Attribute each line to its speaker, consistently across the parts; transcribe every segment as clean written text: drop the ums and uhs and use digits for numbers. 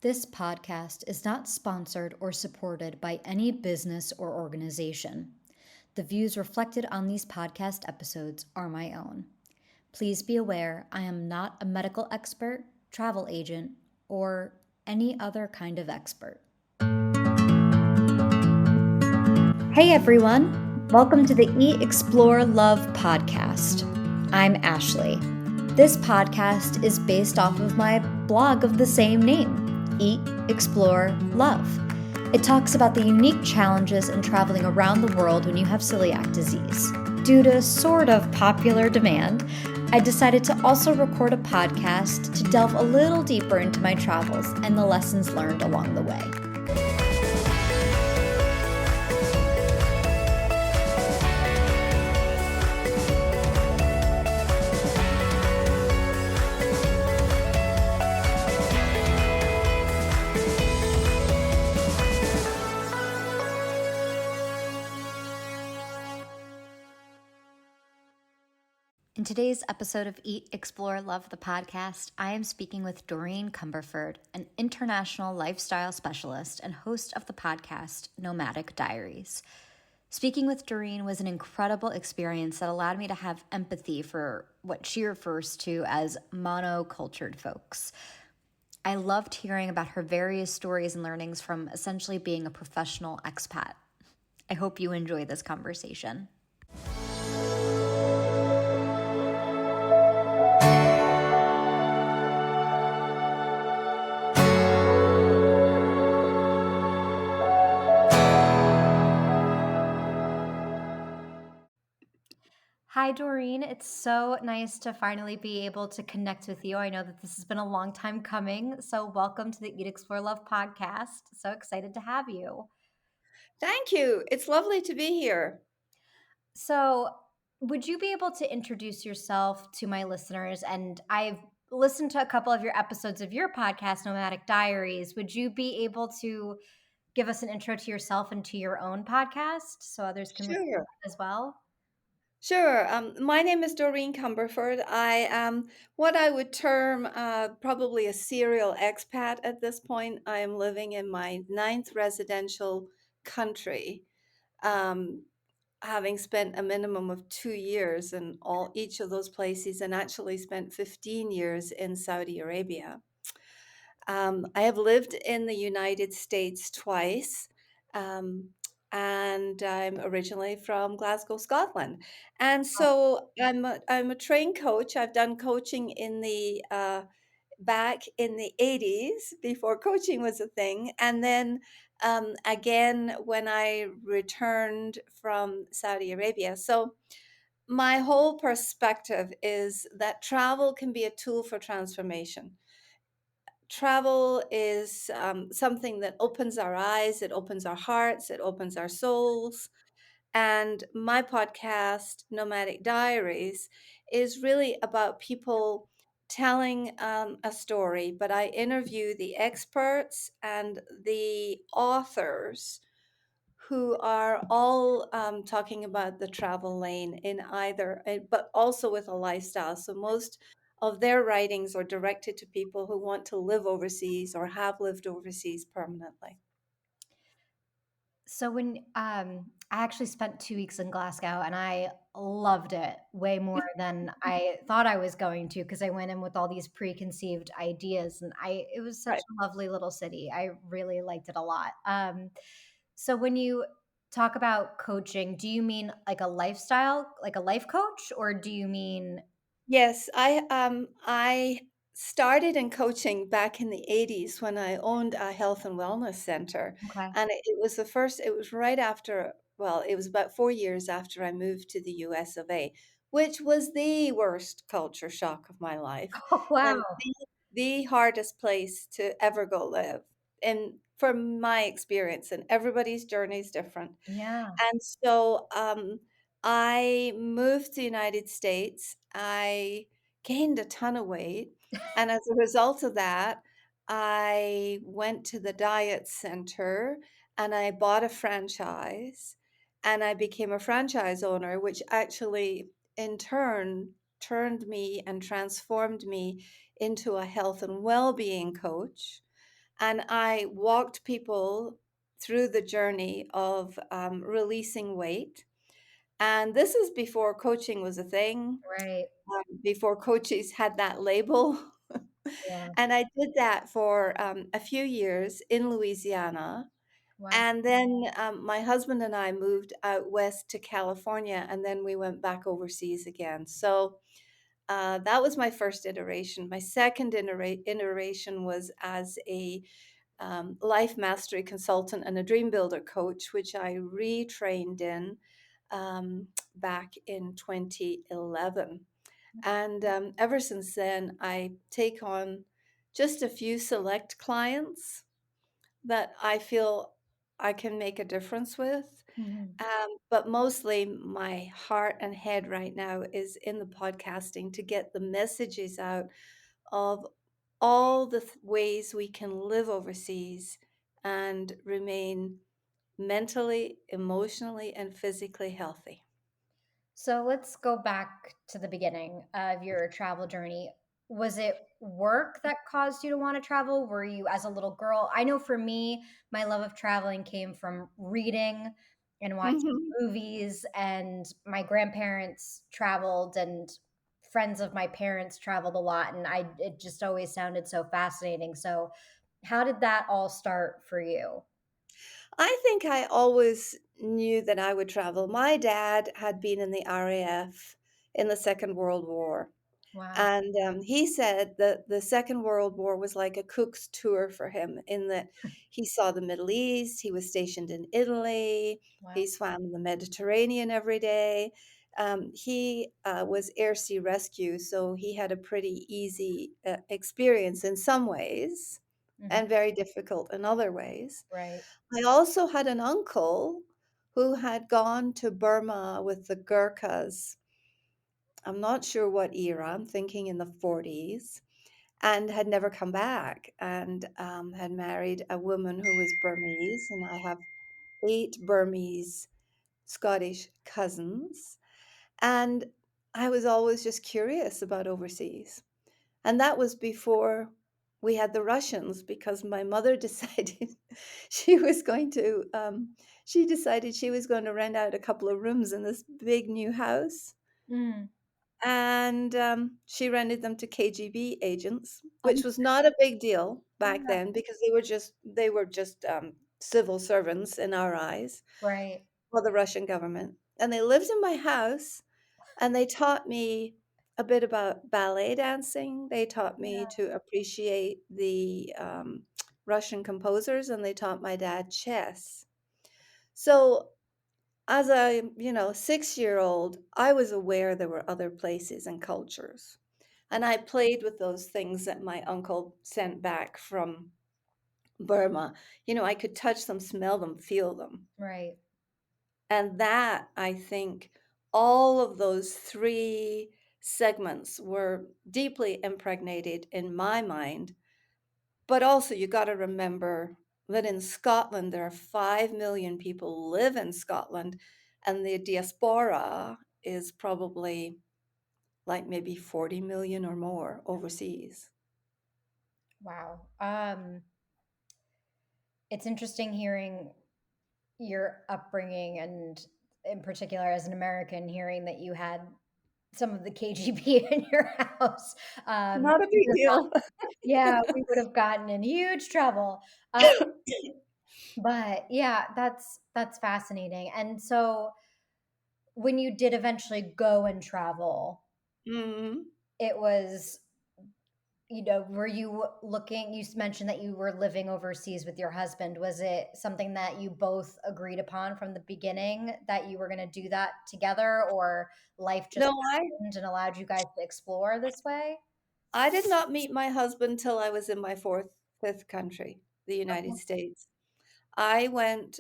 Speaker 1: This podcast is not sponsored or supported by any business or organization. The views reflected on these podcast episodes are my own. Please be aware I am not a medical expert, travel agent, or any other kind of expert. Hey everyone! Welcome to the Eat, Explore, Love podcast. I'm Ashley. This podcast is based off of my blog of the same name, Eat, Explore, Love. It talks about the unique challenges in traveling around the world when you have celiac disease. Due to sort of popular demand, I decided to also record a podcast to delve a little deeper into my travels and the lessons learned along the way. In today's episode of Eat, Explore, Love, the podcast, I am speaking with Doreen Cumberford, an international lifestyle specialist and host of the podcast Nomadic Diaries. Speaking with Doreen was an incredible experience that allowed me to have empathy for what she refers to as monocultured folks. I loved hearing about her various stories and learnings from essentially being a professional expat. I hope you enjoy this conversation. Hi, Doreen. It's so nice to finally be able to connect with you. I know that this has been a long time coming. So, welcome to the Eat, Explore, Love podcast. So excited to have you.
Speaker 2: Thank you. It's lovely to be here.
Speaker 1: So, would you be able to introduce yourself to my listeners? And I've listened to a couple of your episodes of your podcast, Nomadic Diaries. Would you be able to give us an intro to yourself and to your own podcast so others can listen to
Speaker 2: Sure.
Speaker 1: that as well?
Speaker 2: Sure. My name is Doreen Cumberford. I am what I would term probably a serial expat at this point. I am living in my ninth residential country, um, having spent a minimum of 2 years in each of those places, and actually spent 15 years in Saudi Arabia. I have lived in the United States twice, um, and I'm originally from Glasgow, Scotland. And so I'm a trained coach. I've done coaching in the back in the 80s before coaching was a thing, and then again when I returned from Saudi Arabia. So my whole perspective is that travel can be a tool for transformation. Travel is something that opens our eyes, it opens our hearts, it opens our souls. And my podcast, Nomadic Diaries, is really about people telling a story, but I interview the experts and the authors who are all talking about the travel lane in either, but also with a lifestyle. So most of their writings are directed to people who want to live overseas or have lived overseas permanently.
Speaker 1: So when I actually spent 2 weeks in Glasgow and I loved it way more than I thought I was going to because I went in with all these preconceived ideas and it was such
Speaker 2: Right.
Speaker 1: a lovely little city. I really liked it a lot. So when you talk about coaching, do you mean like a lifestyle, like a life coach, or do you mean
Speaker 2: Yes, I started in coaching back in the 80s when I owned a health and wellness center.
Speaker 1: okay?
Speaker 2: And it was it was right after, well, it was about 4 years after I moved to the US of A, which was the worst culture shock of my life
Speaker 1: Oh, wow.
Speaker 2: and the hardest place to ever go live. And from my experience, and everybody's journey is different.
Speaker 1: Yeah.
Speaker 2: And so I moved to the United States. I gained a ton of weight. And as a result of that, I went to the diet center and I bought a franchise and I became a franchise owner, which actually in turn turned me and transformed me into a health and well being coach. And I walked people through the journey of releasing weight. And this is before coaching was a thing,
Speaker 1: Right.
Speaker 2: before coaches had that label.
Speaker 1: Yeah.
Speaker 2: And I did that for a few years in Louisiana.
Speaker 1: Wow.
Speaker 2: And then my husband and I moved out west to California, and then we went back overseas again. So that was my first iteration. My second iteration was as a life mastery consultant and a dream builder coach, which I retrained in back in 2011. And ever since then, I take on just a few select clients that I feel I can make a difference with.
Speaker 1: Mhm.
Speaker 2: But mostly my heart and head right now is in the podcasting to get the messages out of all the ways we can live overseas and remain mentally, emotionally, and physically healthy.
Speaker 1: So let's go back to the beginning of your travel journey. Was it work that caused you to want to travel? Were you as a little girl? I know for me, my love of traveling came from reading and watching
Speaker 2: Mhm.
Speaker 1: movies, and my grandparents traveled, and friends of my parents traveled a lot, and I it just always sounded so fascinating. So, how did that all start for you?
Speaker 2: I think I always knew that I would travel. My dad had been in the RAF in the Second World War.
Speaker 1: Wow.
Speaker 2: And he said that the Second World War was like a cook's tour for him, in that he saw the Middle East, he was stationed in Italy,
Speaker 1: Wow.
Speaker 2: he swam in the Mediterranean every day. He was air sea rescue, so he had a pretty easy experience in some ways
Speaker 1: Mhm.
Speaker 2: and very difficult in other ways.
Speaker 1: Right.
Speaker 2: I also had an uncle who had gone to Burma with the Gurkhas. I'm not sure what era, I'm thinking in the 40s, and had never come back, and had married a woman who was Burmese. And I have 8 Burmese Scottish cousins. And I was always just curious about overseas. And that was before we had the Russians, because my mother decided she was going to, she decided she was going to rent out a couple of rooms in this big new house,
Speaker 1: Mm.
Speaker 2: and she rented them to KGB agents,
Speaker 1: Um,
Speaker 2: which was not a big deal back
Speaker 1: yeah.
Speaker 2: then because they were just civil servants in our eyes
Speaker 1: Right.
Speaker 2: for the Russian government. And they lived in my house, and they taught me a bit about ballet dancing. They taught me to appreciate the Russian composers, and they taught my dad chess. So as a 6-year-old, I was aware there were other places and cultures. And I played with those things that my uncle sent back from Burma. I could touch them, smell them, feel them.
Speaker 1: Right.
Speaker 2: And that, I think, all of those three segments were deeply impregnated in my mind. But also, you got to remember that in Scotland, there are 5 million people live in Scotland, and the diaspora is probably like maybe 40 million or more overseas.
Speaker 1: Wow. It's interesting hearing your upbringing, and in particular as an American, hearing that you had some of the KGB in your house.
Speaker 2: Not a
Speaker 1: We
Speaker 2: big
Speaker 1: would have
Speaker 2: deal.
Speaker 1: yeah, we would have gotten in huge trouble. But yeah, that's fascinating. And so when you did eventually go and travel,
Speaker 2: Mhm.
Speaker 1: it was, were you looking, you mentioned that you were living overseas with your husband. Was it something that you both agreed upon from the beginning that you were going to do that together, or life just
Speaker 2: No, I
Speaker 1: happened and allowed you guys to explore this way?
Speaker 2: I did not meet my husband till I was in my fifth country, the United
Speaker 1: Okay.
Speaker 2: States. I went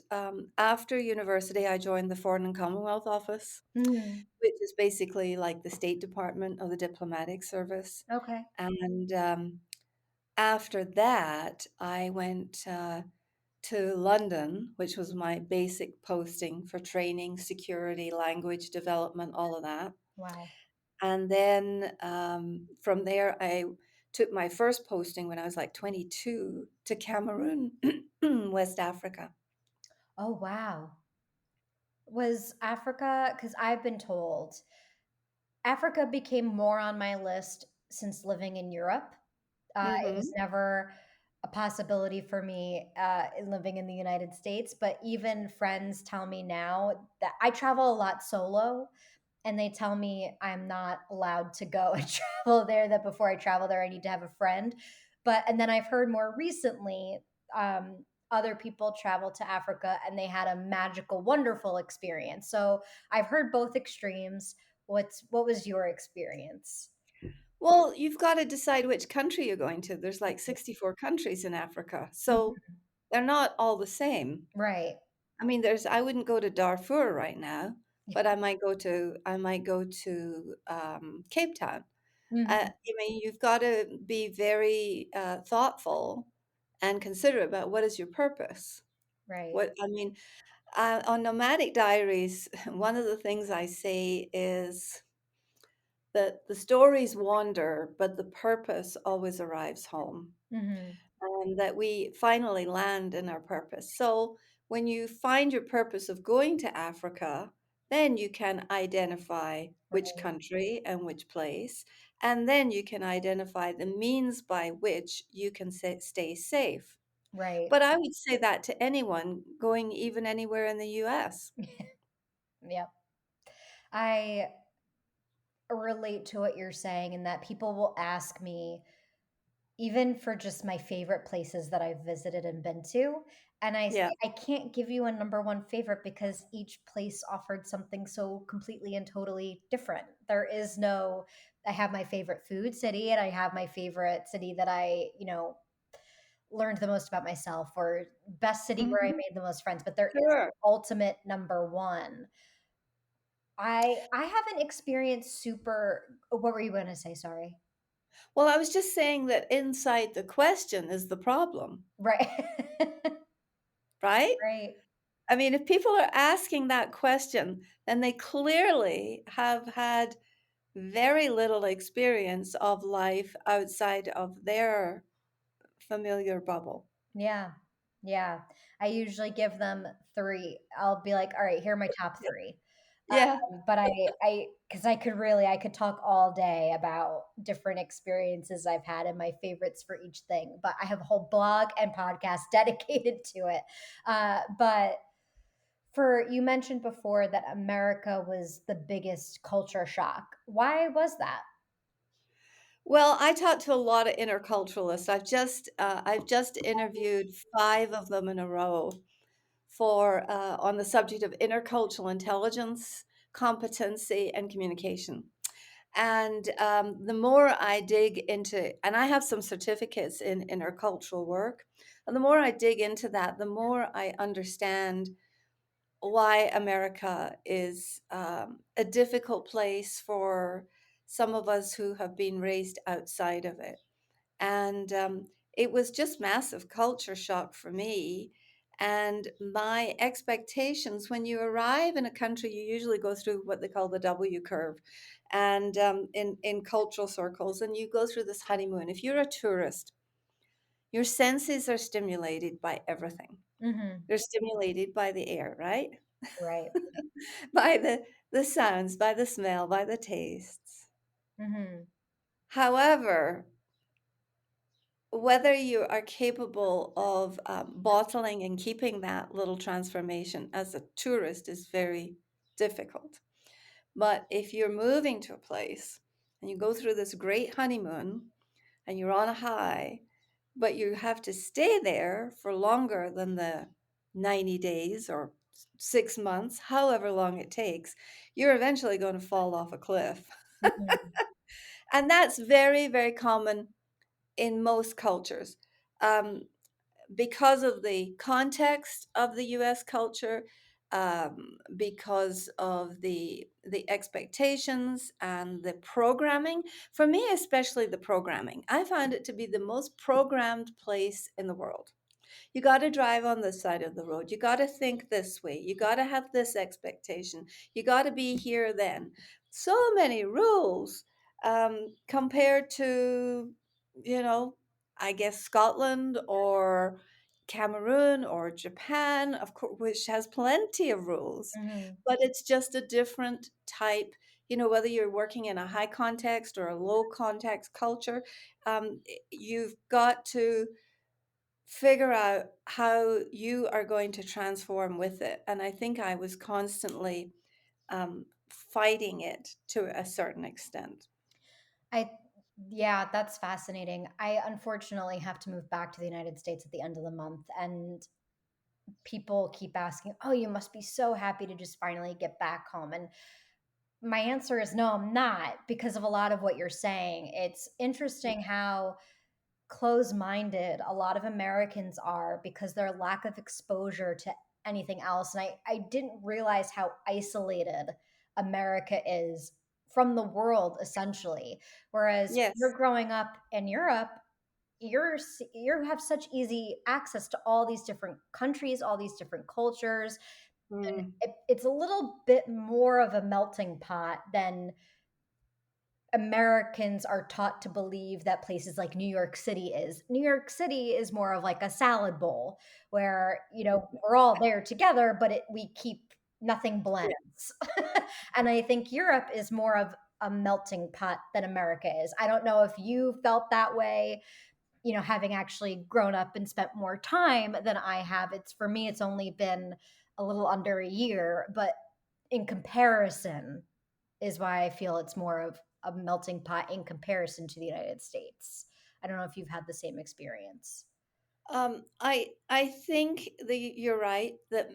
Speaker 2: after university. I joined the Foreign and Commonwealth Office,
Speaker 1: Mhm.
Speaker 2: which is basically like the State Department of the diplomatic service.
Speaker 1: Okay.
Speaker 2: And after that, I went to London, which was my basic posting for training, security, language development, all of that.
Speaker 1: Wow.
Speaker 2: And then from there, I took my first posting when I was like 22 to Cameroon, West Africa.
Speaker 1: Oh, wow. Was Africa, because I've been told Africa became more on my list since living in Europe. It was
Speaker 2: Hmm.
Speaker 1: never a possibility for me living in the United States, but even friends tell me now that I travel a lot solo, and they tell me I'm not allowed to go and travel there, that before I travel there, I need to have a friend. And then I've heard more recently, other people travel to Africa and they had a magical, wonderful experience. So I've heard both extremes. What was your experience?
Speaker 2: Well, you've got to decide which country you're going to. There's like 64 countries in Africa, so
Speaker 1: Mhm.
Speaker 2: they're not all the same.
Speaker 1: Right.
Speaker 2: I mean, I wouldn't go to Darfur right now, but I might go to Cape Town.
Speaker 1: Mhm.
Speaker 2: I mean, you've got to be very thoughtful and considerate about what is your purpose.
Speaker 1: Right.
Speaker 2: What I mean, on Nomadic Diaries, one of the things I say is that the stories wander, but the purpose always arrives home,
Speaker 1: Mhm.
Speaker 2: and that we finally land in our purpose. So when you find your purpose of going to Africa, then you can identify which
Speaker 1: Right.
Speaker 2: country and which place, and then you can identify the means by which you can stay safe.
Speaker 1: Right.
Speaker 2: But I would say that to anyone going even anywhere in the US.
Speaker 1: Yep. I relate to what you're saying, in that people will ask me, even for just my favorite places that I've visited and been to. And I say,
Speaker 2: Yeah,
Speaker 1: I can't give you a number one favorite because each place offered something so completely and totally different. There is no, I have my favorite food city and I have my favorite city that learned the most about myself, or best city where I
Speaker 2: mhm,
Speaker 1: made the most friends, but there is
Speaker 2: sure.
Speaker 1: ultimate number one. I haven't experienced super, what were you going to say? Sorry.
Speaker 2: Well, I was just saying that inside the question is the problem,
Speaker 1: Right.
Speaker 2: right?
Speaker 1: Right.
Speaker 2: I mean, if people are asking that question, then they clearly have had very little experience of life outside of their familiar bubble.
Speaker 1: Yeah. Yeah. I usually give them 3. I'll be like, "All right, here are my top
Speaker 2: Yeah.
Speaker 1: 3."
Speaker 2: Yeah.
Speaker 1: But because I could talk all day about different experiences I've had and my favorites for each thing, but I have a whole blog and podcast dedicated to it. But you mentioned before that America was the biggest culture shock. Why was that?
Speaker 2: Well, I talk to a lot of interculturalists. I've just interviewed 5 of them in a row for on the subject of intercultural intelligence, competency, and communication. And the more I dig into, and I have some certificates in intercultural work, and the more I dig into that, the more I understand why America is a difficult place for some of us who have been raised outside of it. And it was just massive culture shock for me. And my expectations, when you arrive in a country, you usually go through what they call the W curve, and in cultural circles, and you go through this honeymoon. If you're a tourist, your senses are stimulated by everything.
Speaker 1: Mhm.
Speaker 2: They're stimulated by the air, right?
Speaker 1: Right.
Speaker 2: By the sounds, by the smell, by the tastes.
Speaker 1: Mhm.
Speaker 2: However, whether you are capable of bottling and keeping that little transformation as a tourist is very difficult. But if you're moving to a place and you go through this great honeymoon and you're on a high, but you have to stay there for longer than the 90 days or 6 months, however long it takes, you're eventually going to fall off a cliff.
Speaker 1: Mhm.
Speaker 2: And that's very, very common in most cultures. Um, because of the context of the US culture, because of the expectations and the programming. For me, especially the programming, I found it to be the most programmed place in the world. You got to drive on this side of the road. You got to think this way. You got to have this expectation. You got to be here then. So many rules compared to you know, I guess Scotland or Cameroon or Japan, of course, which has plenty of rules,
Speaker 1: Hmm.
Speaker 2: but it's just a different type. Whether you're working in a high context or a low context culture, you've got to figure out how you are going to transform with it. And I think I was constantly fighting it to a certain extent.
Speaker 1: I Yeah, that's fascinating. I unfortunately have to move back to the United States at the end of the month, and people keep asking, "Oh, you must be so happy to just finally get back home." And my answer is no, I'm not, because of a lot of what you're saying. It's interesting how close-minded a lot of Americans are because their lack of exposure to anything else. And I didn't realize how isolated America is from the world, essentially. Whereas you're
Speaker 2: Yes.
Speaker 1: growing up in Europe, you have such easy access to all these different countries, all these different cultures, and
Speaker 2: Mm,
Speaker 1: it's a little bit more of a melting pot than Americans are taught to believe that places like New York City is. New York City is more of like a salad bowl where, we're all there together, but we keep nothing
Speaker 2: yeah.
Speaker 1: blends. And I think Europe is more of a melting pot than America is. I don't know if you felt that way, having actually grown up and spent more time than I have. It's for me, it's only been a little under a year, but in comparison, is why I feel it's more of a melting pot in comparison to the United States. I don't know if you've had the same experience.
Speaker 2: I think you're right that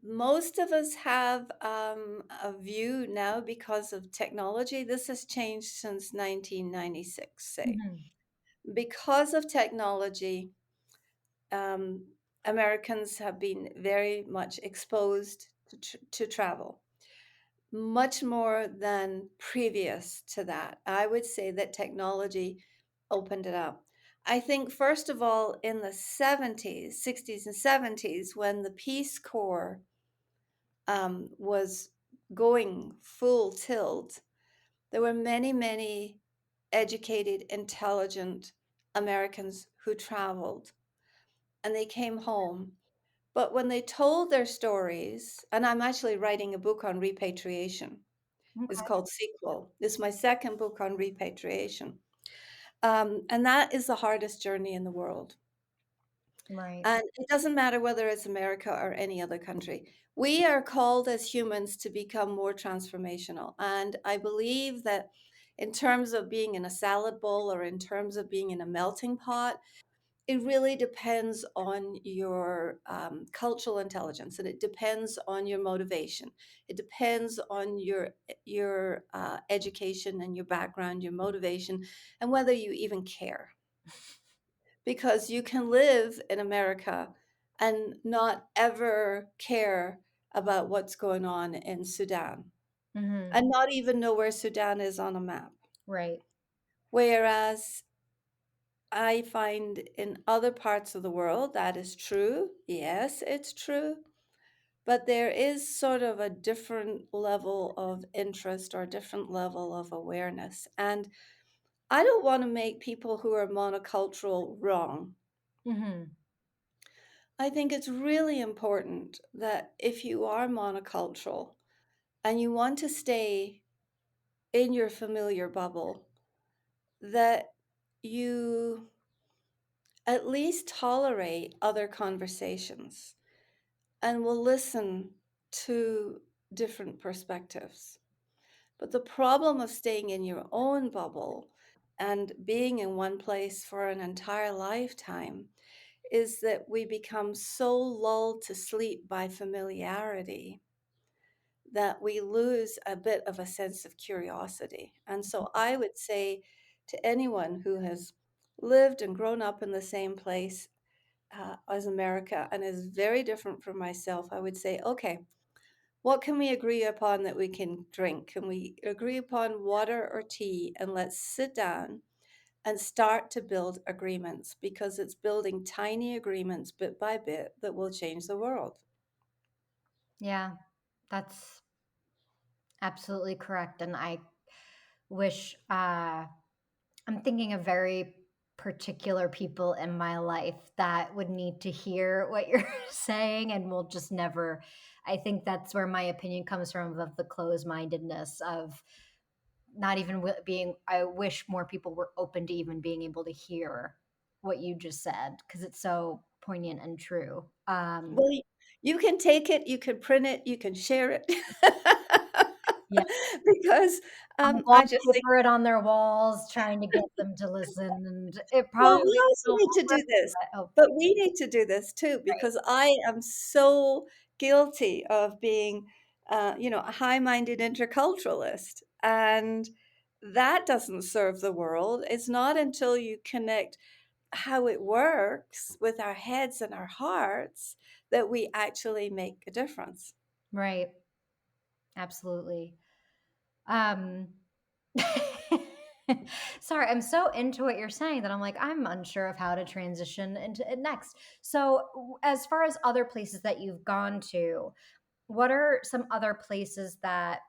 Speaker 2: most of us have a view now because of technology. This has changed since 1996, say.
Speaker 1: Mhm.
Speaker 2: Because of technology, um, Americans have been very much exposed to travel, much more than previous to that. I would say that technology opened it up. I think, first of all, in the 70s, 60s, and 70s, when the Peace Corps was going full tilt, there were many, many educated, intelligent Americans who traveled and they came home. But when they told their stories, and I'm actually writing a book on repatriation. It's
Speaker 1: Okay.
Speaker 2: called Sequel. It's my second book on repatriation. And that is the hardest journey in the world.
Speaker 1: Right.
Speaker 2: And it doesn't matter whether it's America or any other country. We are called as humans to become more transformational. And I believe that in terms of being in a salad bowl or in terms of being in a melting pot, it really depends on your cultural intelligence, and it depends on your motivation. It depends on your education and your background, your motivation, and whether you even care. Because you can live in America and not ever care about what's going on in Sudan,
Speaker 1: Hmm.
Speaker 2: and not even know where Sudan is on a map.
Speaker 1: Right.
Speaker 2: Whereas I find in other parts of the world that is true. Yes, it's true. But there is sort of a different level of interest or a different level of awareness. And I don't want to make people who are monocultural wrong.
Speaker 1: Hmm.
Speaker 2: I think it's really important that if you are monocultural and you want to stay in your familiar bubble, that you at least tolerate other conversations and will listen to different perspectives. But the problem of staying in your own bubble and being in one place for an entire lifetime is that we become so lulled to sleep by familiarity that we lose a bit of a sense of curiosity. And so I would say to anyone who has lived and grown up in the same place as America and is very different from myself, I would say, okay, what can we agree upon that we can drink? Can we agree upon water or tea? And let's sit down and start to build agreements, because it's building tiny agreements bit by bit that will change the world.
Speaker 1: Yeah, that's absolutely correct. And I wish, I'm thinking of very particular people in my life that would need to hear what you're saying and will just never. I think that's where my opinion comes from, of the closed-mindedness of not even being. I wish more people were open to even being able to hear what you just said, because it's so poignant and true.
Speaker 2: Well, you can take it, you can print it, you can share it.
Speaker 1: Yeah.
Speaker 2: Because,
Speaker 1: I'll
Speaker 2: I just think,
Speaker 1: wallpaper it on their walls trying to get them to listen, and it
Speaker 2: well,
Speaker 1: probably
Speaker 2: we also
Speaker 1: still
Speaker 2: need to
Speaker 1: won't work,
Speaker 2: do this,
Speaker 1: but
Speaker 2: but
Speaker 1: hopefully.
Speaker 2: we need to do this too,
Speaker 1: Right,
Speaker 2: because I am so guilty of being, a high-minded interculturalist, and that doesn't serve the world. It's not until you connect how it works with our heads and our hearts that we actually make a difference.
Speaker 1: right, absolutely. Um, sorry, I'm so into what you're saying that I'm like, I'm unsure of how to transition into it next. So, as far as other places that you've gone to, what are some other places that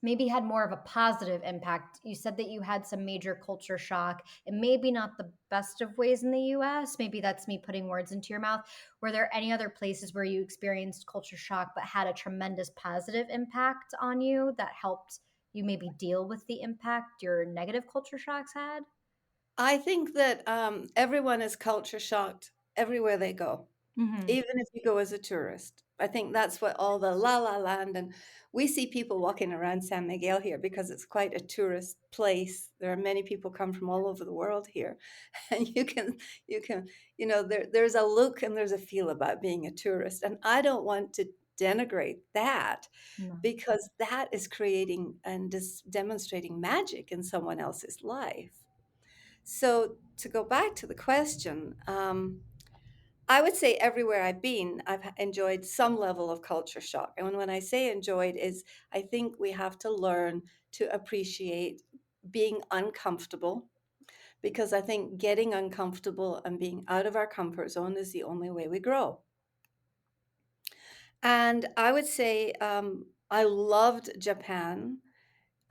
Speaker 1: maybe had more of a positive impact? You said that you had some major culture shock, and maybe not the best of ways in the US. Maybe that's me putting words into your mouth. Were there any other places where you experienced culture shock but had a tremendous positive impact on you that helped you maybe deal with the impact your negative culture shocks had?
Speaker 2: I think that everyone is culture shocked everywhere they go,
Speaker 1: Hmm.
Speaker 2: even if you go as a tourist. I think that's what all the La La Land, and we see people walking around San Miguel here because it's quite a tourist place. There are many people come from all over the world here, and you can there's a look and there's a feel about being a tourist, and I don't want to denigrate that,
Speaker 1: No.
Speaker 2: because that is creating and demonstrating magic in someone else's life. So to go back to the question, I would say everywhere I've been, I've enjoyed some level of culture shock. And when I say enjoyed, is I think we have to learn to appreciate being uncomfortable, because I think getting uncomfortable and being out of our comfort zone is the only way we grow. And I would say I loved Japan.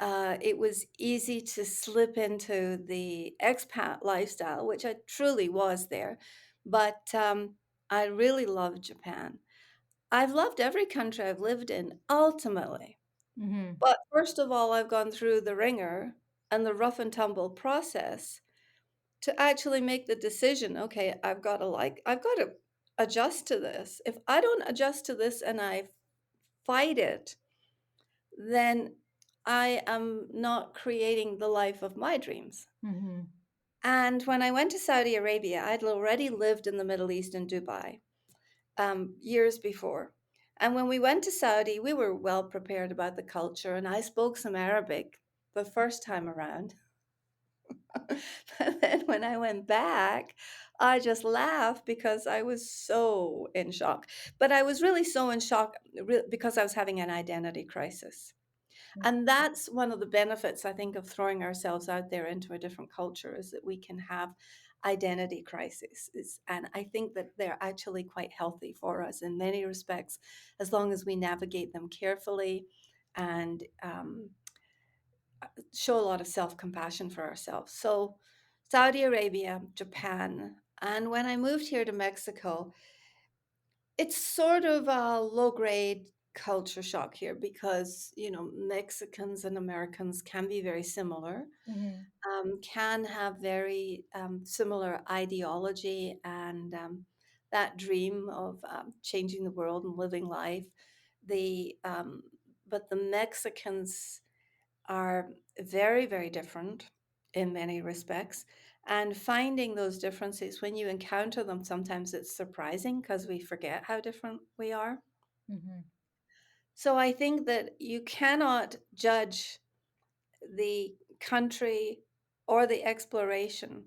Speaker 2: It was easy to slip into the expat lifestyle, which I truly was there. But I really loved Japan. I've loved every country I've lived in, ultimately.
Speaker 1: Hmm.
Speaker 2: But first of all, I've gone through the ringer and the rough and tumble process to actually make the decision. Okay, I've got to adjust to this. If I don't adjust to this and I fight it, then I am not creating the life of my dreams.
Speaker 1: Hmm.
Speaker 2: And when I went to Saudi Arabia, I'd already lived in the Middle East in Dubai years before. And when we went to Saudi, we were well prepared about the culture, and I spoke some Arabic the first time around. But then when I went back, I just laughed because I was so in shock. But I was really so in shock because I was having an identity crisis. And that's one of the benefits, I think, of throwing ourselves out there into a different culture, is that we can have identity crises. And I think that they're actually quite healthy for us in many respects, as long as we navigate them carefully and show a lot of self compassion for ourselves. So, Saudi Arabia, Japan, and when I moved here to Mexico, it's sort of a low grade culture shock here because, Mexicans and Americans can be very similar,
Speaker 1: Hmm.
Speaker 2: can have very similar ideology and that dream of changing the world and living life. The but the Mexicans are very, very different in many respects. And finding those differences, when you encounter them, sometimes it's surprising because we forget how different we are.
Speaker 1: Hmm.
Speaker 2: So I think that you cannot judge the country or the exploration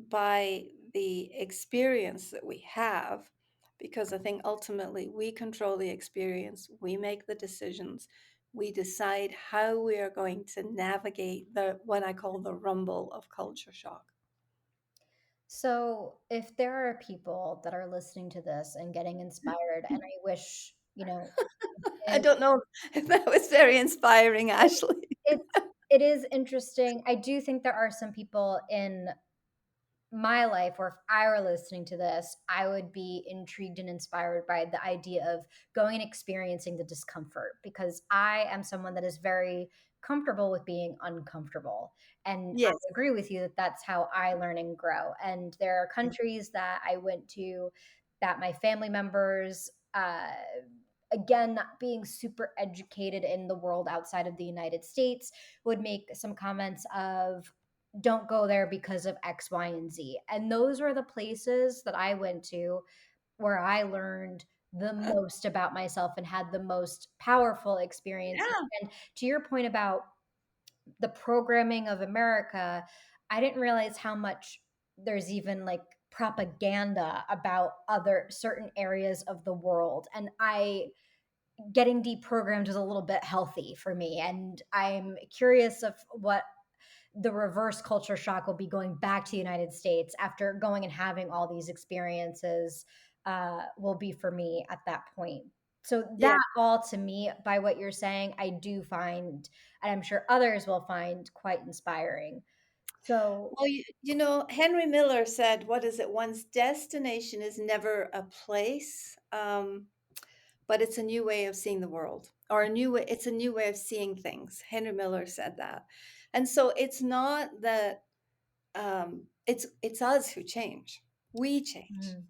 Speaker 2: by the experience that we have, because I think ultimately we control the experience, we make the decisions, we decide how we are going to navigate the what I call the rumble of culture shock.
Speaker 1: So, if there are people that are listening to this and getting inspired, and I wish,
Speaker 2: I
Speaker 1: if
Speaker 2: don't know if that was very inspiring, Ashley.
Speaker 1: it's it is interesting. I do think there are some people in my life, or if I were listening to this, I would be intrigued and inspired by the idea of going and experiencing the discomfort, because I am someone that is very comfortable with being uncomfortable. And I
Speaker 2: Yes.
Speaker 1: agree with you that that's how I learn and grow. And there are countries that I went to that my family members, again, not being super educated in the world outside of the United States, would make some comments of, don't go there because of X, Y, and Z. And those were the places that I went to where I learned the most about myself and had the most powerful experiences.
Speaker 2: Yeah.
Speaker 1: And to your point about the programming of America, I didn't realize how much there's even like propaganda about other certain areas of the world. And I getting deprogrammed is a little bit healthy for me. And I'm curious of what the reverse culture shock will be going back to the United States after going and having all these experiences, will be for me at that point. So
Speaker 2: Yeah.
Speaker 1: that all to me, by what you're saying, I do find, and I'm sure others will find, quite inspiring. So,
Speaker 2: Well, Henry Miller said, what is it? One's destination is never a place, but it's a new way of seeing the world, or it's a new way of seeing things. Henry Miller said that. And so it's not that it's us who change. We change.
Speaker 1: mm,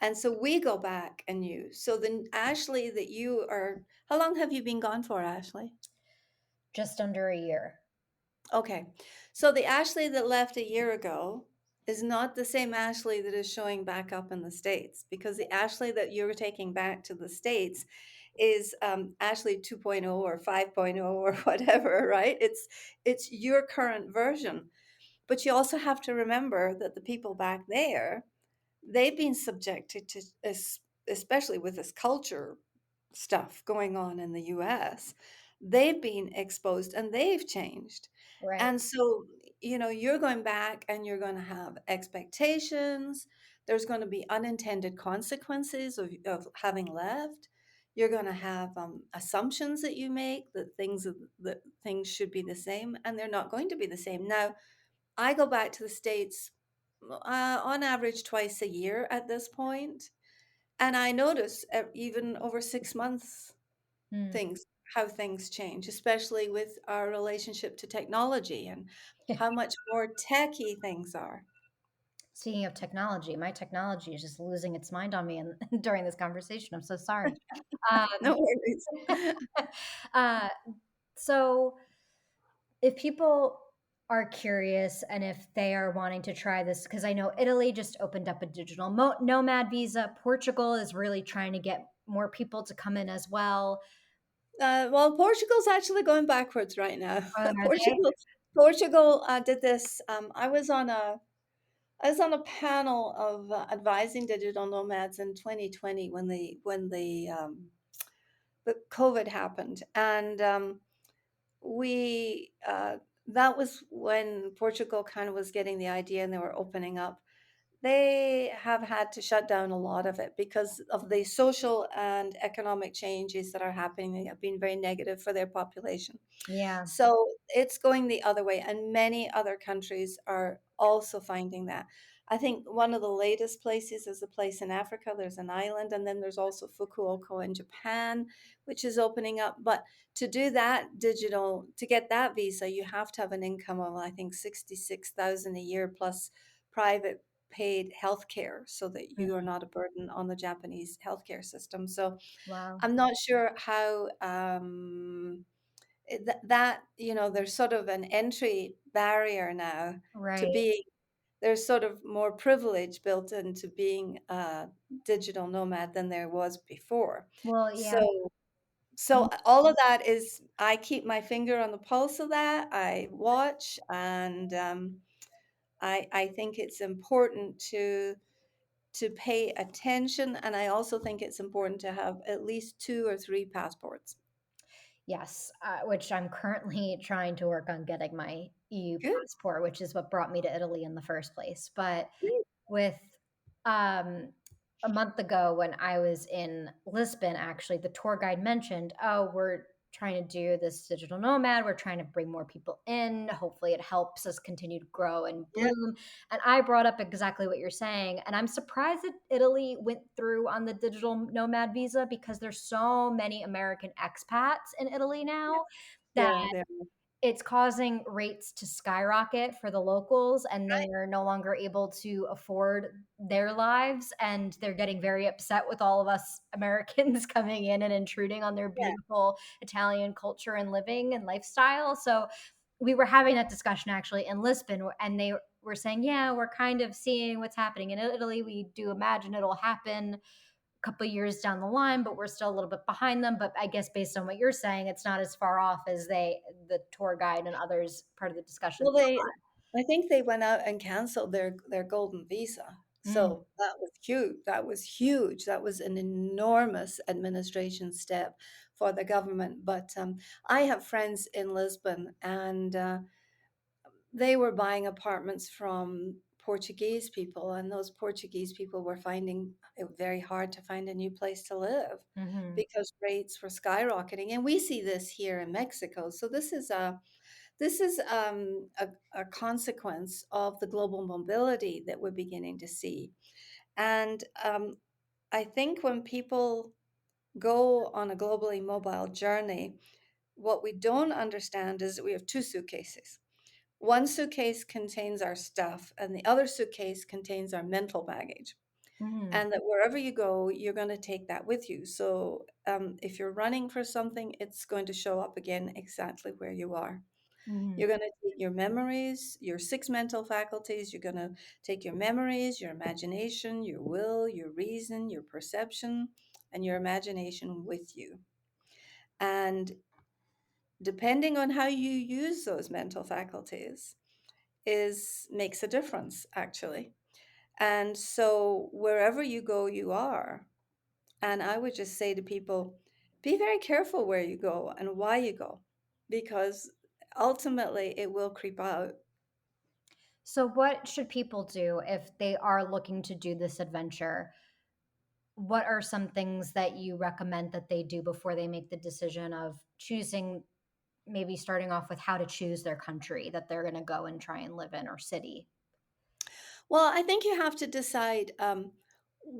Speaker 2: And so we go back anew. So then Ashley that you are, how long have you been gone for, Ashley?
Speaker 1: just under a year.
Speaker 2: Okay. So the Ashley that left a year ago is not the same Ashley that is showing back up in the States, because the Ashley that you're taking back to the States is Ashley 2.0 or 5.0 or whatever, right? It's your current version. But you also have to remember that the people back there, they've been subjected to, especially with this culture stuff going on in the US, they've been exposed and they've changed.
Speaker 1: Right.
Speaker 2: And so, you're going back and you're going to have expectations. There's going to be unintended consequences of having left. You're going to have assumptions that you make that things should be the same, and they're not going to be the same. Now, I go back to the States on average twice a year at this point, and I notice even over 6 months,
Speaker 1: Mm.
Speaker 2: things how things change, especially with our relationship to technology and how much more techy things are.
Speaker 1: Speaking of technology, my technology is just losing its mind on me and during this conversation. I'm so sorry.
Speaker 2: No
Speaker 1: Um,
Speaker 2: worries.
Speaker 1: uh, so if people are curious and if they are wanting to try this, because I know Italy just opened up a digital nomad visa, Portugal is really trying to get more people to come in as well.
Speaker 2: Well, Portugal's actually going backwards right now.
Speaker 1: Are they?
Speaker 2: Portugal did this. I was on a panel of advising digital nomads in 2020 the COVID happened, and we that was when Portugal kind of was getting the idea and they were opening up. They have had to shut down a lot of it because of the social and economic changes that are happening. They have been very negative for their population.
Speaker 1: Yeah,
Speaker 2: So it's going the other way, and many other countries are also finding that. I think one of the latest places is a place in Africa. There's an island, and then there's also Fukuoka in Japan, which is opening up. But to get that visa, you have to have an income of, I think, 66,000 a year plus private paid healthcare, so that
Speaker 1: mm,
Speaker 2: you are not a burden on the Japanese healthcare system. So
Speaker 1: wow,
Speaker 2: I'm not sure how that there's sort of an entry barrier now to
Speaker 1: right.
Speaker 2: being there's sort of more privilege built into being a digital nomad than there was before.
Speaker 1: Well, yeah.
Speaker 2: So all of that is, I keep my finger on the pulse of that. I watch, and I think it's important to pay attention, and I also think it's important to have at least 2 or 3 passports.
Speaker 1: Yes, which I'm currently trying to work on getting my EU
Speaker 2: Good.
Speaker 1: passport, which is what brought me to Italy in the first place. But
Speaker 2: Good.
Speaker 1: with a month ago when I was in Lisbon, actually, the tour guide mentioned, oh, we're trying to do this digital nomad. We're trying to bring more people in. Hopefully, it helps us continue to grow and
Speaker 2: Yeah,
Speaker 1: bloom. And I brought up exactly what you're saying. And I'm surprised that Italy went through on the digital nomad visa because there's so many American expats in Italy now that
Speaker 2: yeah, yeah.
Speaker 1: it's causing rates to skyrocket for the locals, and
Speaker 2: Right.
Speaker 1: they're no longer able to afford their lives, and they're getting very upset with all of us Americans coming in and intruding on their
Speaker 2: Yeah.
Speaker 1: beautiful Italian culture and living and lifestyle. So we were having that discussion actually in Lisbon, and they were saying, yeah, we're kind of seeing what's happening in Italy. We do imagine it'll happen couple years down the line, but we're still a little bit behind them. But I guess based on what you're saying, it's not as far off as the tour guide and others part of the discussion.
Speaker 2: Well, I think they went out and canceled their golden visa.
Speaker 1: Mm,
Speaker 2: So that was huge. That was huge. That was an enormous administration step for the government. But I have friends in Lisbon, and they were buying apartments from Portuguese people, and those Portuguese people were finding it very hard to find a new place to live
Speaker 1: hmm
Speaker 2: because rates were skyrocketing. And we see this here in Mexico. So this is a consequence of the global mobility that we're beginning to see. And I think when people go on a globally mobile journey, what we don't understand is that we have two suitcases. One suitcase contains our stuff, and the other suitcase contains our mental baggage.
Speaker 1: hmm
Speaker 2: And that wherever you go, you're going to take that with you. So if you're running for something, it's going to show up again exactly where you are.
Speaker 1: hmm
Speaker 2: You're going to take your memories, your six mental faculties. You're going to take your memories, your imagination, your will, your reason, your perception, and your imagination with you. And depending on how you use those mental faculties is makes a difference actually. And so wherever you go, you are. And I would just say to people, be very careful where you go and why you go, because ultimately it will creep out.
Speaker 1: So, what should people do if they are looking to do this adventure? What are some things that you recommend that they do before they make the decision of choosing, maybe starting off with how to choose their country that they're going to go and try and live in or city?
Speaker 2: Well, I think you have to decide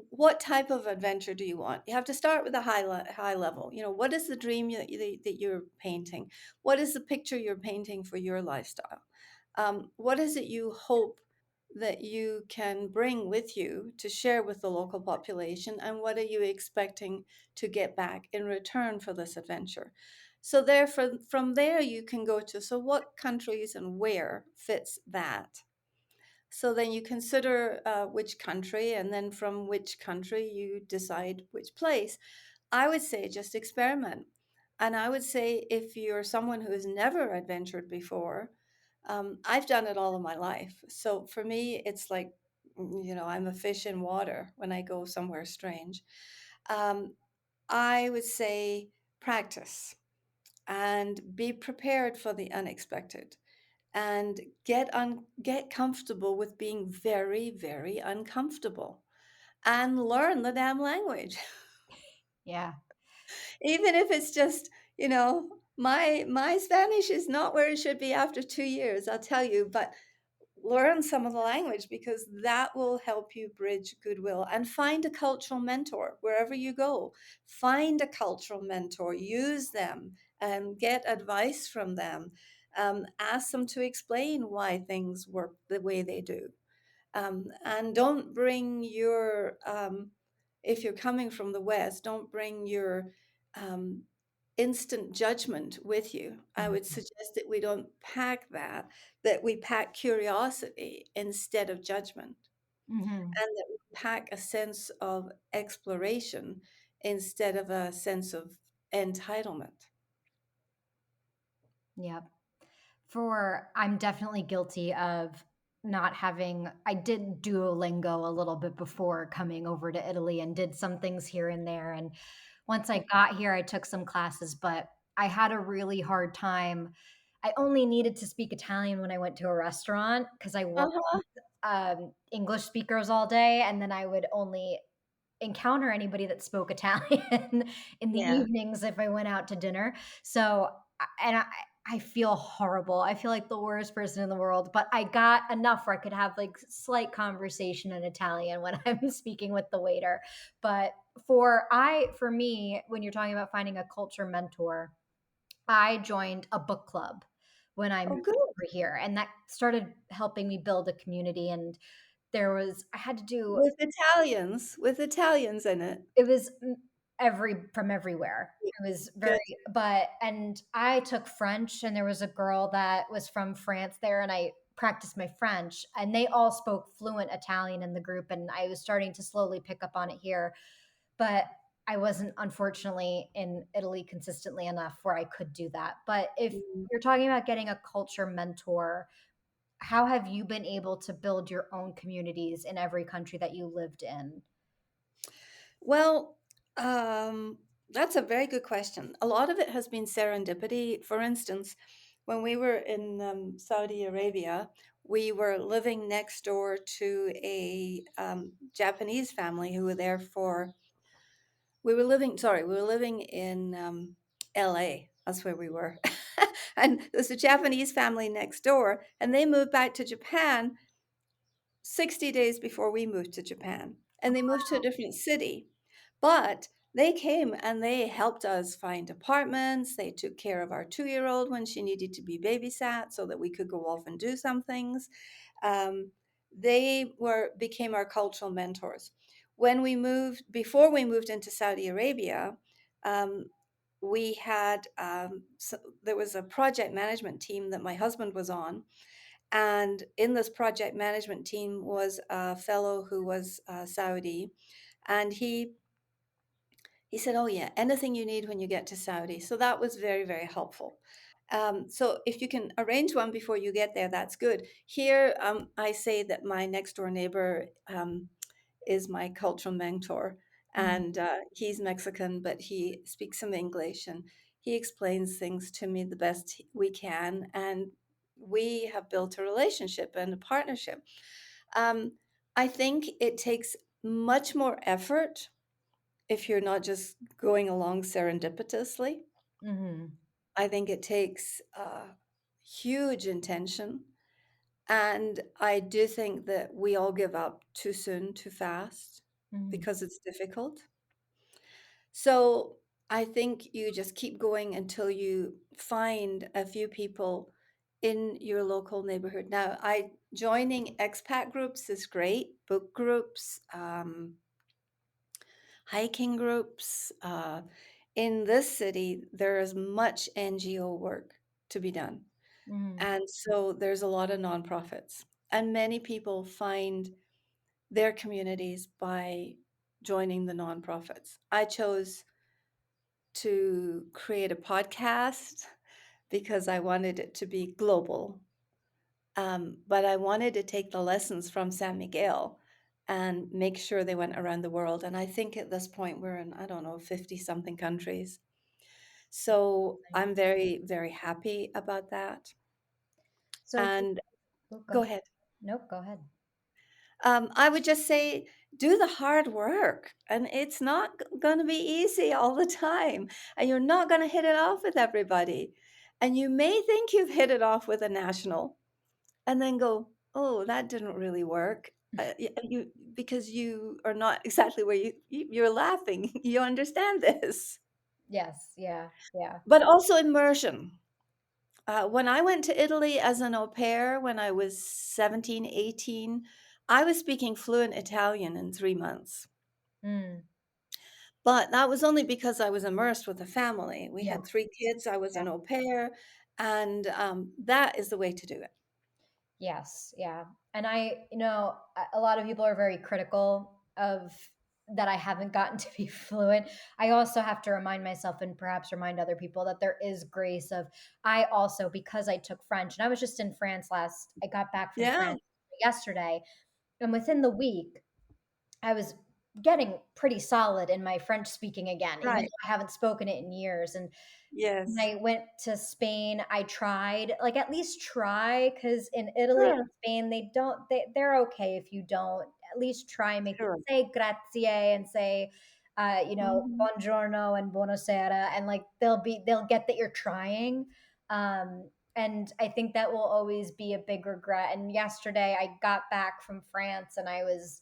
Speaker 2: what type of adventure do you want. You have to start with a high level. You know, what is the dream that you're painting? What is the picture you're painting for your lifestyle? What is it you hope that you can bring with you to share with the local population? And what are you expecting to get back in return for this adventure? So there, from there, you can go to, so what countries and where fits that? So then you consider which country, and then from which country you decide which place. I would say just experiment. And I would say if you're someone who has never adventured before, I've done it all of my life. So for me, it's like, I'm a fish in water when I go somewhere strange. Um, I would say practice and be prepared for the unexpected and get comfortable with being very, very uncomfortable and learn the damn language.
Speaker 1: Yeah.
Speaker 2: Even if it's just, my Spanish is not where it should be after 2 years, I'll tell you, but learn some of the language because that will help you bridge goodwill and find a cultural mentor wherever you go. Find a cultural mentor, use them and get advice from them. Ask them to explain why things work the way they do. And don't bring if you're coming from the West, don't bring your um, instant judgment with you. I would suggest that we don't pack that we pack curiosity instead of judgment,
Speaker 1: hmm
Speaker 2: and that we pack a sense of exploration instead of a sense of entitlement.
Speaker 1: Yep. I'm definitely guilty of not having, I did Duolingo a little bit before coming over to Italy and did some things here and there. And once I got here, I took some classes, but I had a really hard time. I only needed to speak Italian when I went to a restaurant because I worked
Speaker 2: Uh-huh.
Speaker 1: English speakers all day, and then I would only encounter anybody that spoke Italian in the
Speaker 2: Yeah.
Speaker 1: evenings if I went out to dinner. So, I feel horrible. I feel like the worst person in the world, but I got enough where I could have like slight conversation in Italian when I'm speaking with the waiter. But for me, when you're talking about finding a culture mentor, I joined a book club when I
Speaker 2: Oh,
Speaker 1: moved
Speaker 2: good.
Speaker 1: over here, and that started helping me build a community. And I had to do
Speaker 2: With Italians in it.
Speaker 1: it was from everywhere.
Speaker 2: Yeah,
Speaker 1: It was very,
Speaker 2: good.
Speaker 1: and I took French, and there was a girl that was from France there, and I practiced my French, and they all spoke fluent Italian in the group, and I was starting to slowly pick up on it here. But I wasn't, unfortunately, in Italy consistently enough where I could do that. But if
Speaker 2: Mm.
Speaker 1: you're talking about getting a culture mentor, how have you been able to build your own communities in every country that you lived in?
Speaker 2: Well, that's a very good question. A lot of it has been serendipity. For instance, when we were in Saudi Arabia, we were living next door to a Japanese family who were there for. We were living in LA. That's where we were. And there's a Japanese family next door, and they moved back to Japan 60 days before we moved to Japan. And they moved to a different city. But they came and they helped us find apartments. They took care of our 2-year-old when she needed to be babysat so that we could go off and do some things. Um, they became our cultural mentors. Before we moved into Saudi Arabia, um, we had there was a project management team that my husband was on, and in this project management team was a fellow who was Saudi, and he said, "Oh yeah, anything you need when you get to Saudi." So that was very, very helpful. So if you can arrange one before you get there, that's good. Here, I say that my next door neighbor is my cultural mentor,
Speaker 1: Mhm,
Speaker 2: and he's Mexican, but he speaks some English, and he explains things to me the best we can, and we have built a relationship and a partnership. Um, I think it takes much more effort if you're not just going along serendipitously.
Speaker 1: mhm,
Speaker 2: I think it takes huge intention. And I do think that we all give up too soon, too fast,
Speaker 1: mhm,
Speaker 2: because it's difficult. So I think you just keep going until you find a few people in your local neighborhood. Now, I joining expat groups is great, book groups, hiking groups. In this city, there is much NGO work to be done.
Speaker 1: mhm,
Speaker 2: And so there's a lot of nonprofits. And many people find their communities by joining the nonprofits. I chose to create a podcast because I wanted it to be global. But I wanted to take the lessons from San Miguel and make sure they went around the world. And I think at this point we're in, I don't know, 50 something countries. So
Speaker 1: amazing.
Speaker 2: I'm very, very happy about that.
Speaker 1: So
Speaker 2: And
Speaker 1: oh, go
Speaker 2: go
Speaker 1: ahead.
Speaker 2: ahead.
Speaker 1: Nope, go ahead.
Speaker 2: I would just say do the hard work, and it's not going to be easy all the time, and you're not going to hit it off with everybody. And you may think you've hit it off with a national, and then go, "Oh, that didn't really work." You because you are not exactly where you're laughing. You understand this,
Speaker 1: Yes, yeah, yeah.
Speaker 2: but also immersion. When I went to Italy as an au pair when I was 17, 18, I was speaking fluent Italian in 3 months.
Speaker 1: Mm,
Speaker 2: But that was only because I was immersed with a family. We
Speaker 1: yeah,
Speaker 2: had 3 kids, I was
Speaker 1: yeah.
Speaker 2: an au pair, and that is the way to do it.
Speaker 1: Yes, yeah. And a lot of people are very critical of that I haven't gotten to be fluent. I also have to remind myself and perhaps remind other people that there is grace of I also because I took French and I was just in France I got back from
Speaker 2: Yeah,
Speaker 1: France yesterday, and within the week I was getting pretty solid in my French speaking again, even
Speaker 2: right.
Speaker 1: though I haven't spoken it in years. And when
Speaker 2: Yes.
Speaker 1: I went to Spain, I tried, at least try, because in Italy and
Speaker 2: Sure.
Speaker 1: Spain, they're okay if you don't. at least try and make it
Speaker 2: Sure.
Speaker 1: say grazie and say,
Speaker 2: Mhm.
Speaker 1: buongiorno and buonasera, and like they'll get that you're trying. And I think that will always be a big regret. And yesterday I got back from France and I was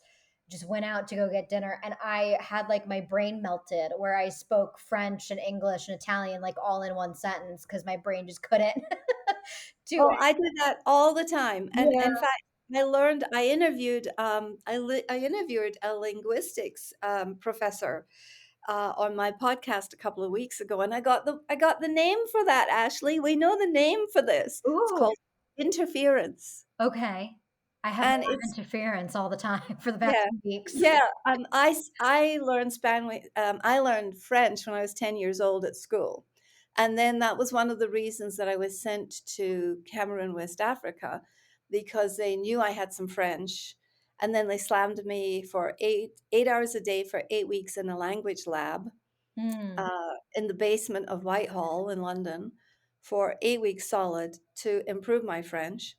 Speaker 1: just went out to go get dinner and I had like my brain melted where I spoke French and English and Italian like all in one sentence because my brain just couldn't do
Speaker 2: Oh,
Speaker 1: it.
Speaker 2: I do that all the time, and
Speaker 1: Yeah.
Speaker 2: in fact, I interviewed a linguistics, professor, on my podcast a couple of weeks ago, and I got the name for that, Ashley. We know the name for this. It's
Speaker 1: Ooh,
Speaker 2: called interference,
Speaker 1: okay. I have a
Speaker 2: and
Speaker 1: lot of
Speaker 2: it's
Speaker 1: interference all the time for the past
Speaker 2: yeah.
Speaker 1: 2 weeks.
Speaker 2: Yeah, I learned I learned French when I was 10 years old at school, and then that was one of the reasons that I was sent to Cameroon, West Africa, because they knew I had some French, and then they slammed me for 8 hours a day for 8 weeks in a language lab,
Speaker 1: Mm,
Speaker 2: in the basement of Whitehall in London for 8 weeks solid to improve my French.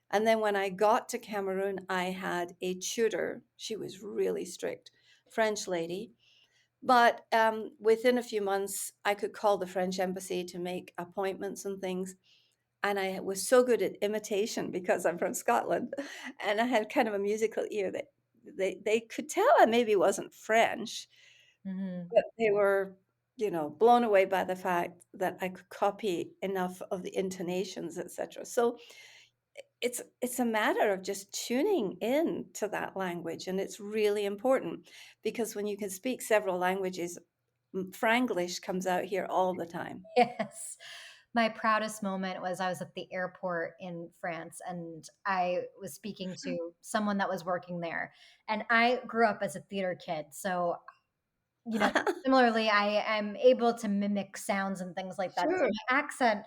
Speaker 2: And then when I got to Cameroon, I had a tutor. She was really strict, French lady. But within a few months, I could call the French embassy to make appointments and things. And I was so good at imitation because I'm from Scotland, and I had kind of a musical ear that they could tell I maybe wasn't French,
Speaker 1: mhm.
Speaker 2: but they were, blown away by the fact that I could copy enough of the intonations, etc. So it's a matter of just tuning in to that language, and it's really important because when you can speak several languages, Franglish comes out here all the time.
Speaker 1: Yes. My proudest moment was I was at the airport in France and I was speaking to someone that was working there. And I grew up as a theater kid. So, you know, similarly, I am able to mimic sounds and things like that. So
Speaker 2: Sure.
Speaker 1: my accent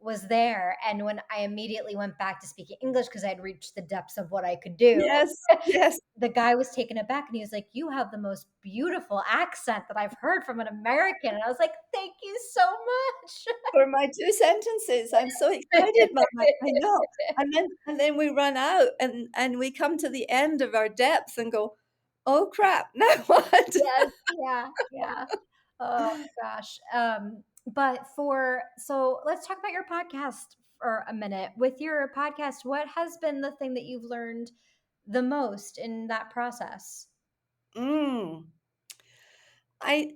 Speaker 1: was there. And when I immediately went back to speaking English because I'd reached the depths of what I could do,
Speaker 2: Yes, yes.
Speaker 1: the guy was taken aback and he was like, "You have the most beautiful accent that I've heard from an American." And I was like, "Thank you so much."
Speaker 2: For my 2 sentences, I'm so excited by my I know. And then we run out and we come to the end of our depth and go, "Oh, crap, now what?"
Speaker 1: Yes, yeah, yeah. Oh gosh. But so let's talk about your podcast for a minute. With your podcast, what has been the thing that you've learned the most in that process?
Speaker 2: Mm. I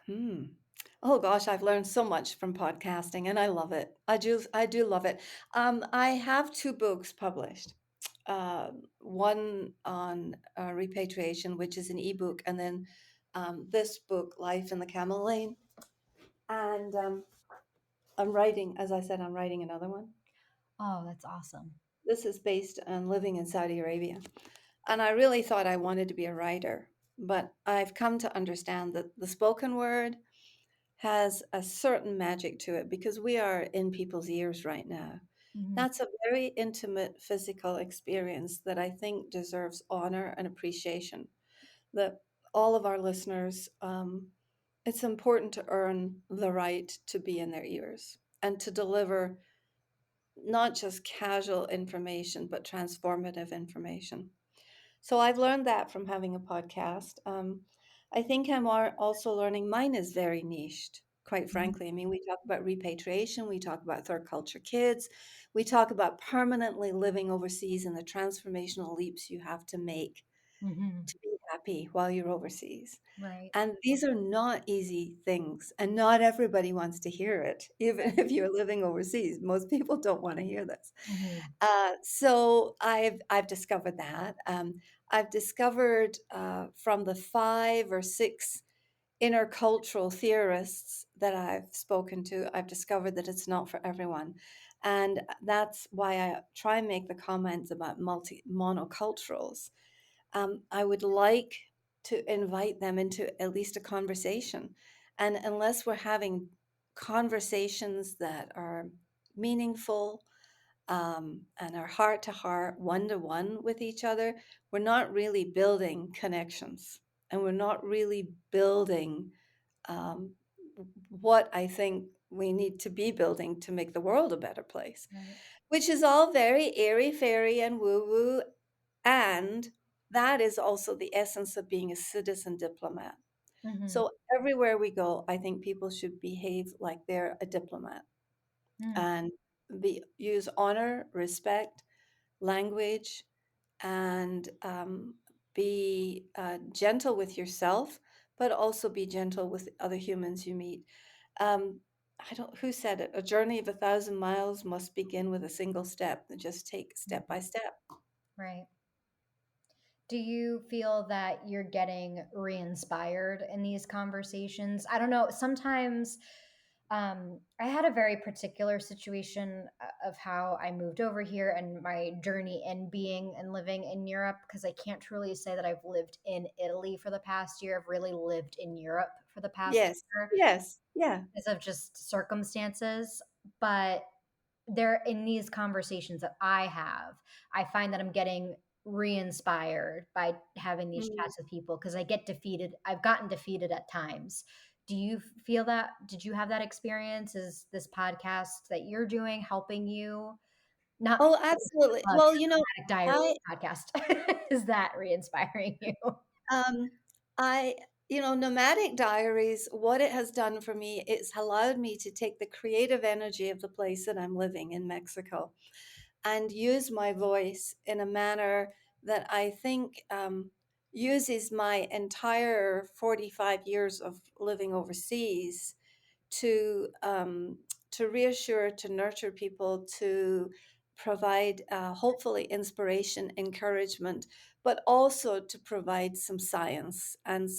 Speaker 2: hmm. Oh gosh, I've learned so much from podcasting and I love it. I do love it. I have 2 books published. One on repatriation, which is an ebook, and then this book, Life in the Camel Lane. And as I said, I'm writing another one.
Speaker 1: Oh, that's awesome.
Speaker 2: This is based on living in Saudi Arabia. And I really thought I wanted to be a writer, but I've come to understand that the spoken word has a certain magic to it because we are in people's ears right now.
Speaker 1: Mhm,
Speaker 2: That's a very intimate physical experience that I think deserves honor and appreciation. That all of our listeners, it's important to earn the right to be in their ears and to deliver not just casual information, but transformative information. So I've learned that from having a podcast. I think also learning mine is very niched, quite
Speaker 1: mhm,
Speaker 2: frankly. I mean, we talk about repatriation, we talk about third culture kids, we talk about permanently living overseas and the transformational leaps you have to make
Speaker 1: mhm.
Speaker 2: to be happy while you're overseas.
Speaker 1: Right,
Speaker 2: And these are not easy things, and not everybody wants to hear it, even
Speaker 1: right.
Speaker 2: if you're living overseas. Most people don't want to hear this.
Speaker 1: Mhm,
Speaker 2: So I've discovered that. I've discovered from the 5 or 6 intercultural theorists that I've spoken to, I've discovered that it's not for everyone, and that's why I try and make the comments about monoculturals. I would like to invite them into at least a conversation, and unless we're having conversations that are meaningful and are heart to heart, one to one with each other, we're not really building connections and we're not really building um, what I think we need to be building to make the world a better place,
Speaker 1: right.
Speaker 2: which is all very airy fairy and woo woo. And that is also the essence of being a citizen diplomat.
Speaker 1: Mm-hmm.
Speaker 2: So everywhere we go, I think people should behave like they're a diplomat and use honor, respect, language, and be gentle with yourself, but also be gentle with other humans you meet. Um, I don't who said it. A journey of 1,000 miles must begin with a single step. And just take step by step.
Speaker 1: Right. Do you feel that you're getting re-inspired in these conversations? I don't know. Sometimes I had a very particular situation of how I moved over here and my journey in being and living in Europe, because I can't truly say that I've lived in Italy for the past year. I've really lived in Europe for the past
Speaker 2: Yes,
Speaker 1: year
Speaker 2: yes, yeah.
Speaker 1: because of just circumstances. But there, in these conversations that I have, I find that I'm getting re-inspired by having these
Speaker 2: Mm.
Speaker 1: chats with people because I get defeated. I've gotten defeated at times. Do you feel that? Did you have that experience? Is this podcast that you're doing helping you? Not
Speaker 2: Oh, absolutely.
Speaker 1: love
Speaker 2: Well,
Speaker 1: your Nomadic
Speaker 2: I
Speaker 1: Diaries podcast. Is that re-inspiring you?
Speaker 2: Um, I, Nomadic Diaries, what it has done for me, it's allowed me to take the creative energy of the place that I'm living in Mexico and use my voice in a manner that I think uses my entire 45 years of living overseas to to reassure, to nurture people, to provide hopefully inspiration, encouragement, but also to provide some science and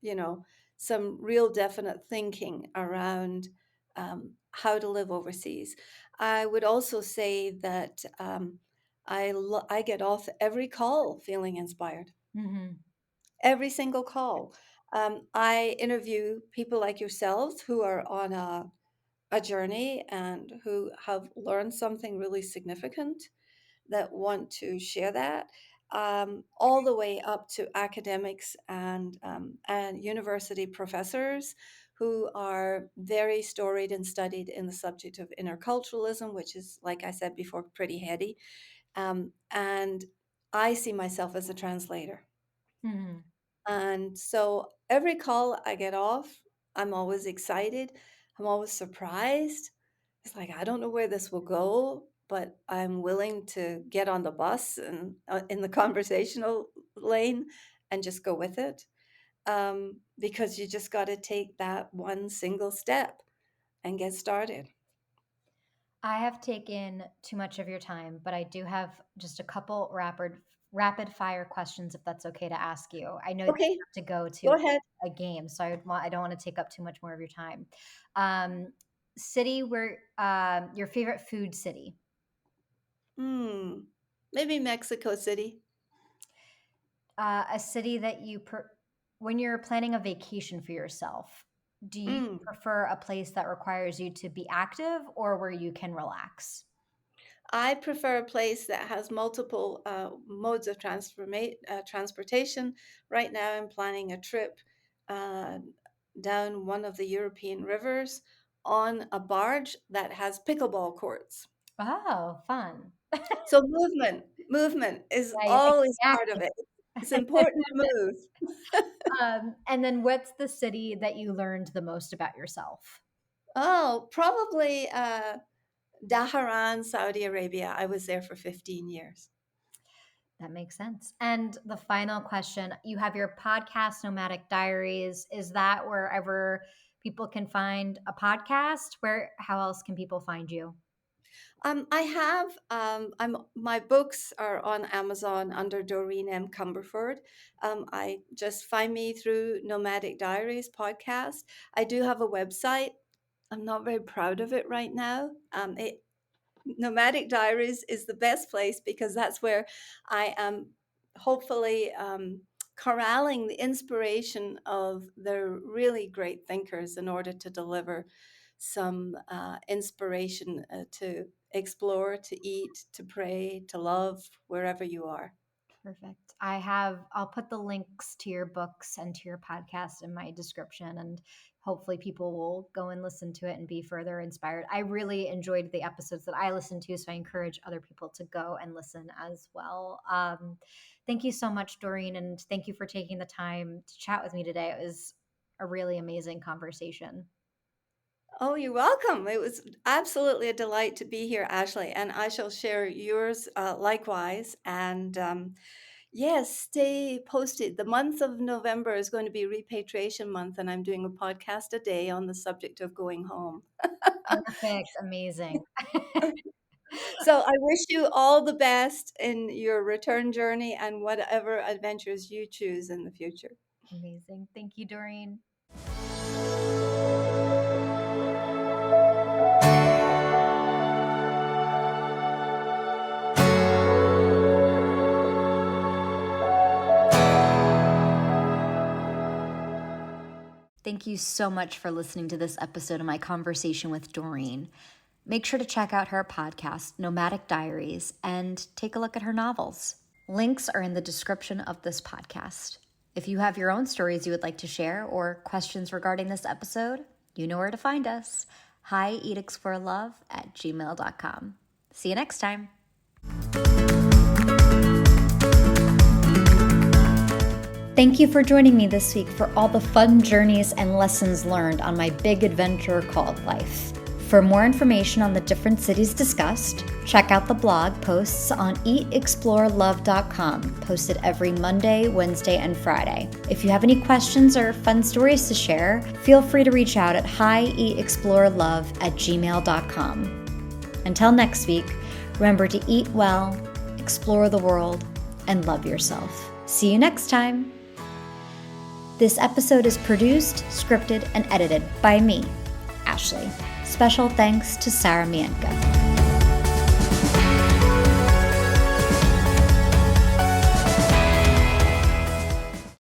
Speaker 2: you know, some real definite thinking around how to live overseas. I would also say that I get off every call feeling inspired,
Speaker 1: Mm-hmm.
Speaker 2: every single call. I interview people like yourselves who are on a journey and who have learned something really significant that want to share that, all the way up to academics and university professors who are very storied and studied in the subject of interculturalism, which is, like I said before, pretty heady. And I see myself as a translator.
Speaker 1: Mm-hmm.
Speaker 2: And so every call I get off, I'm always excited. I'm always surprised. It's like, I don't know where this will go, but I'm willing to get on the bus and in the conversational lane and just go with it. Because you just got to take that one single step and get started.
Speaker 1: I have taken too much of your time, but I do have just a couple rapid fire questions if that's okay to ask you. I know you
Speaker 2: Okay,
Speaker 1: have to go to
Speaker 2: go ahead.
Speaker 1: a game, so I don't want to take up too much more of your time. Um, City where your favorite food city?
Speaker 2: Hmm. Maybe Mexico City.
Speaker 1: A city that when you're planning a vacation for yourself, do you
Speaker 2: Mm.
Speaker 1: prefer a place that requires you to be active or where you can relax?
Speaker 2: I prefer a place that has multiple modes of transportation. Right now, I'm planning a trip uh, down one of the European rivers on a barge that has pickleball courts.
Speaker 1: Oh, fun.
Speaker 2: So movement is
Speaker 1: Yeah, you like
Speaker 2: always
Speaker 1: to
Speaker 2: part of
Speaker 1: be
Speaker 2: it. It's
Speaker 1: active.
Speaker 2: important to move.
Speaker 1: And then what's the city that you learned the most about yourself?
Speaker 2: Oh, probably Dhahran, Saudi Arabia. I was there for 15 years.
Speaker 1: That makes sense. And the final question, you have your podcast, Nomadic Diaries. Is that wherever people can find a podcast? How else can people find you?
Speaker 2: I have. My books are on Amazon under Doreen Cumberford. I just find me through Nomadic Diaries podcast. I do have a website. I'm not very proud of it right now. Nomadic Diaries is the best place because that's where I am hopefully corralling the inspiration of the really great thinkers in order to deliver some inspiration to explore, to eat, to pray, to love wherever you are.
Speaker 1: Perfect. I'll put the links to your books and to your podcast in my description, and hopefully people will go and listen to it and be further inspired. I really enjoyed the episodes that I listened to, so I encourage other people to go and listen as well. Thank you so much, Doreen, and thank you for taking the time to chat with me today. It was a really amazing conversation.
Speaker 2: Oh, you're welcome. It was absolutely a delight to be here, Ashley, and I shall share yours likewise. And yes, stay posted. The month of November is going to be repatriation month, and I'm doing a podcast a day on the subject of going home.
Speaker 1: Perfect. Amazing.
Speaker 2: So I wish you all the best in your return journey and whatever adventures you choose in the future.
Speaker 1: Amazing. Thank you, Doreen. Thank you so much for listening to this episode of my conversation with Doreen. Make sure to check out her podcast, Nomadic Diaries, and take a look at her novels. Links are in the description of this podcast. If you have your own stories you would like to share or questions regarding this episode, you know where to find us. hieatexplorelove@gmail.com. See you next time. Thank you for joining me this week for all the fun journeys and lessons learned on my big adventure called life. For more information on the different cities discussed, check out the blog posts on hieatexplorelove.com, posted every Monday, Wednesday, and Friday. If you have any questions or fun stories to share, feel free to reach out at hieatexplorelove@gmail.com. Until next week, remember to eat well, explore the world, and love yourself. See you next time. This episode is produced, scripted, and edited by me, Ashley. Special thanks to Sarah Mientka.